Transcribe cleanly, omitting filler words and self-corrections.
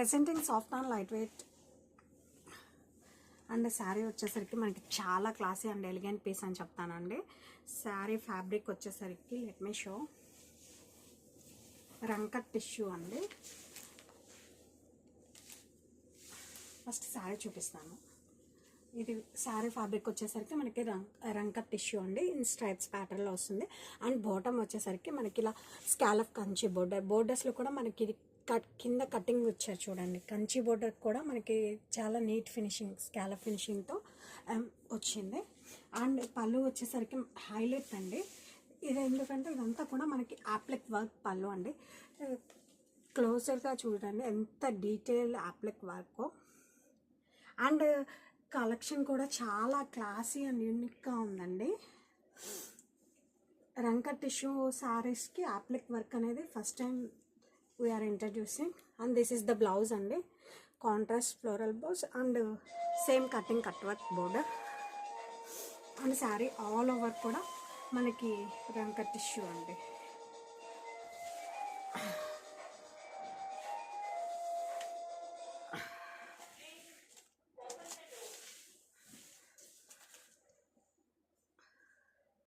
Presenting soft and light weight and sari వచ్చేసరికి మనకి చాలా క్లాసీ అండ్ ఎలిగెంట్ పీస్ అని చెప్తానండి. శారీ ఫ్యాబ్రిక్ వచ్చేసరికి లెట్ మీ షో, రంకట్ టిష్యూ అండి. ఫస్ట్ శారీ చూపిస్తాను. ఇది శారీ ఫ్యాబ్రిక్ వచ్చేసరికి మనకి రంకట్ టిష్యూ అండి, ఇన్ స్ట్రైప్స్ ప్యాటర్న్లో వస్తుంది. అండ్ బాటమ్ వచ్చేసరికి మనకి ఇలా స్కాలప్ కంచి బోర్డర్స్లో కూడా మనకి కింద కటింగ్ వచ్చారు చూడండి. కంచి బోర్డర్ కూడా మనకి చాలా నీట్ ఫినిషింగ్ స్కాలప్ ఫినిషింగ్తో వచ్చింది. అండ్ పళ్ళు వచ్చేసరికి హైలైట్ అండి. ఇది ఎందుకంటే ఇదంతా కూడా మనకి యాప్లిక్ వర్క్ పళ్ళు అండి. క్లోజర్గా చూడండి ఎంత detail applique work. And collection కూడా చాలా క్లాసీ అండ్ యూనిక్గా ఉందండి. రంకట్ టిష్యూ శారీస్కి యాప్లిక్ వర్క్ అనేది first time we're introducing. And this is the blouse అండి, contrast floral blouse and same cut work border. And sari all over కూడా మనకి రంకట్ టిష్యూ అండి.